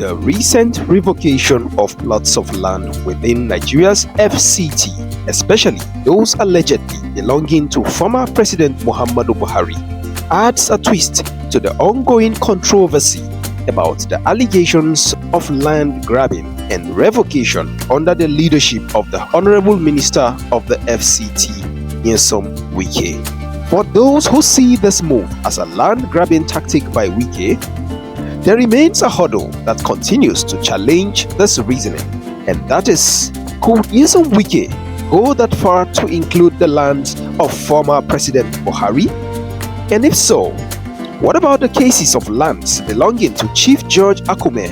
the recent revocation of plots of land within Nigeria's FCT, especially those allegedly belonging to former President Muhammadu Buhari, adds a twist to the ongoing controversy about the allegations of land grabbing and revocation under the leadership of the Honourable Minister of the FCT, Nyesom Wike. For those who see this move as a land grabbing tactic by Wike, there remains a hurdle that continues to challenge this reasoning, and that is, could Nyesom Wike go that far to include the lands of former President Buhari? And if so, what about the cases of lands belonging to Chief George Akume,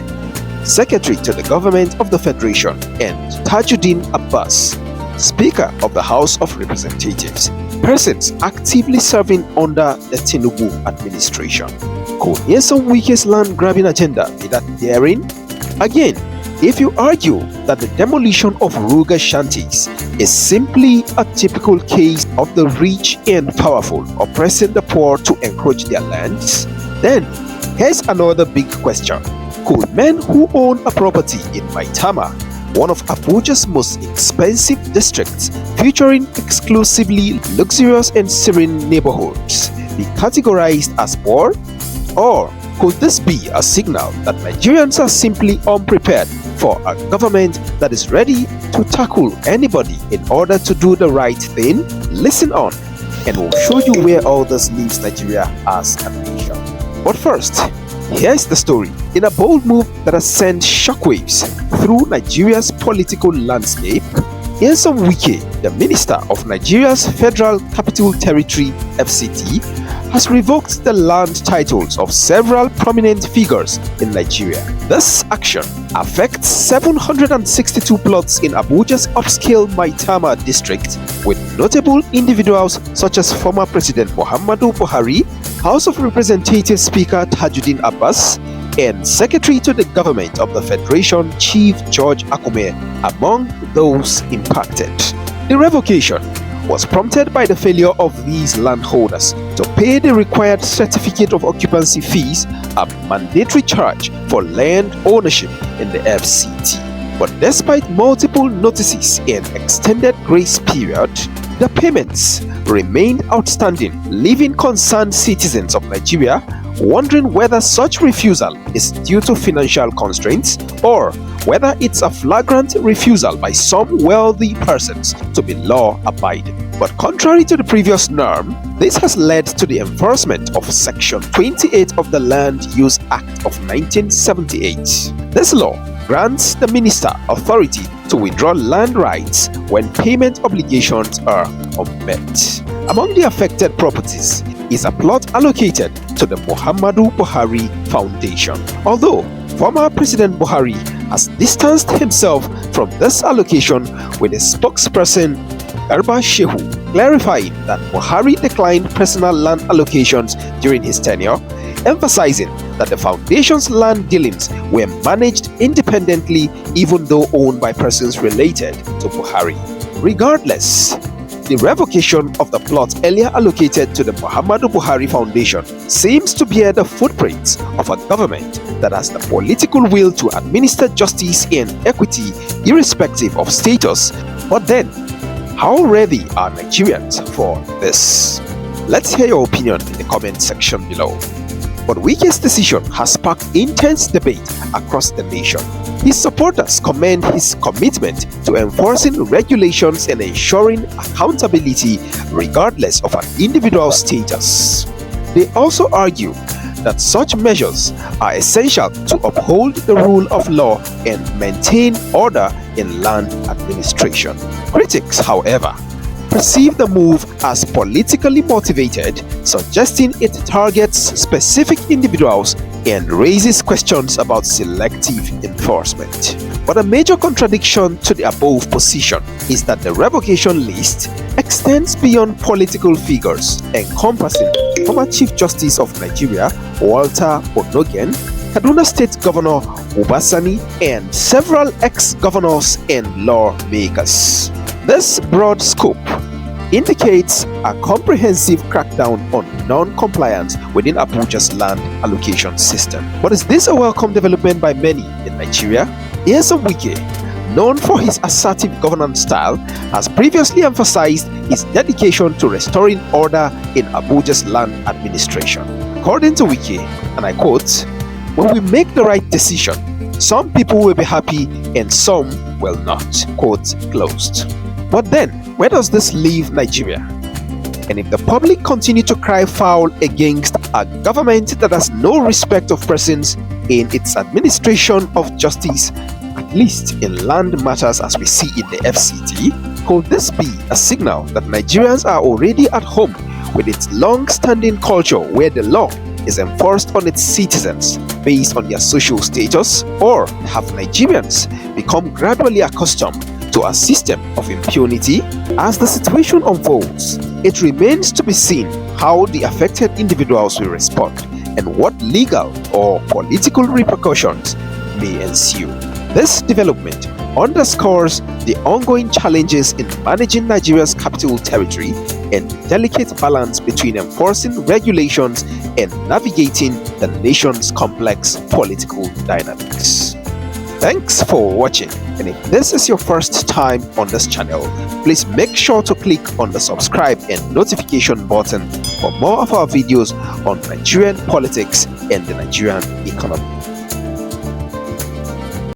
Secretary to the Government of the Federation, and Tajudeen Abbas, Speaker of the House of Representatives, persons actively serving under the Tinubu administration? Could Nyesom Wike's land grabbing agenda be that daring? Again, if you argue that the demolition of rural shanties is simply a typical case of the rich and powerful oppressing the poor to encroach their lands, then here's another big question. Could men who own a property in Maitama, one of Abuja's most expensive districts featuring exclusively luxurious and serene neighborhoods, be categorized as poor? Or could this be a signal that Nigerians are simply unprepared for a government that is ready to tackle anybody in order to do the right thing? Listen on, and we'll show you where all this leaves Nigeria as a nation. But first, here's the story. In a bold move that has sent shockwaves through Nigeria's political landscape, Nyesom Wike, the Minister of Nigeria's Federal Capital Territory (FCT), has revoked the land titles of several prominent figures in Nigeria. This action affects 762 plots in Abuja's upscale Maitama district, with notable individuals such as former President Muhammadu Buhari, House of Representatives Speaker Tajudeen Abbas, and Secretary to the Government of the Federation Chief George Akume among those impacted. The revocation was prompted by the failure of these landholders to pay the required certificate of occupancy fees, a mandatory charge for land ownership in the FCT. But despite multiple notices and extended grace period, the payments remained outstanding, leaving concerned citizens of Nigeria wondering whether such refusal is due to financial constraints or whether it's a flagrant refusal by some wealthy persons to be law-abiding. But contrary to the previous norm, this has led to the enforcement of Section 28 of the Land Use Act of 1978. This law grants the minister authority to withdraw land rights when payment obligations are unmet. Among the affected properties is a plot allocated to the Muhammadu Buhari Foundation. Although former President Buhari has distanced himself from this allocation, with his spokesperson Garba Shehu clarifying that Buhari declined personal land allocations during his tenure, emphasizing that the foundation's land dealings were managed independently even though owned by persons related to Buhari. Regardless, the revocation of the plot earlier allocated to the Muhammadu Buhari Foundation seems to bear the footprints of a government that has the political will to administer justice and equity irrespective of status. But then, how ready are Nigerians for this? Let's hear your opinion in the comment section below. But Wike's decision has sparked intense debate across the nation. His supporters commend his commitment to enforcing regulations and ensuring accountability regardless of an individual's status. They also argue that such measures are essential to uphold the rule of law and maintain order in land administration. Critics, however, perceive the move as politically motivated, suggesting it targets specific individuals and raises questions about selective enforcement. But a major contradiction to the above position is that the revocation list extends beyond political figures, encompassing former Chief Justice of Nigeria Walter Onogen, Kaduna State Governor Ubasani, and several ex-governors and lawmakers. This broad scope indicates a comprehensive crackdown on non-compliance within Abuja's land allocation system. But is this a welcome development by many in Nigeria? Nyesom Wike, known for his assertive governance style, has previously emphasized his dedication to restoring order in Abuja's land administration. According to Wike, and I quote, "When we make the right decision, some people will be happy and some will not." Quote closed. But then, where does this leave Nigeria? And if the public continue to cry foul against a government that has no respect of persons in its administration of justice, at least in land matters as we see in the FCT, could this be a signal that Nigerians are already at home with its long-standing culture where the law is enforced on its citizens based on their social status? Or have Nigerians become gradually accustomed to a system of impunity? As the situation unfolds, it remains to be seen how the affected individuals will respond and what legal or political repercussions may ensue. This development underscores the ongoing challenges in managing Nigeria's capital territory and the delicate balance between enforcing regulations and navigating the nation's complex political dynamics. Thanks for watching, and if this is your first time on this channel, please make sure to click on the subscribe and notification button for more of our videos on Nigerian politics and the Nigerian economy.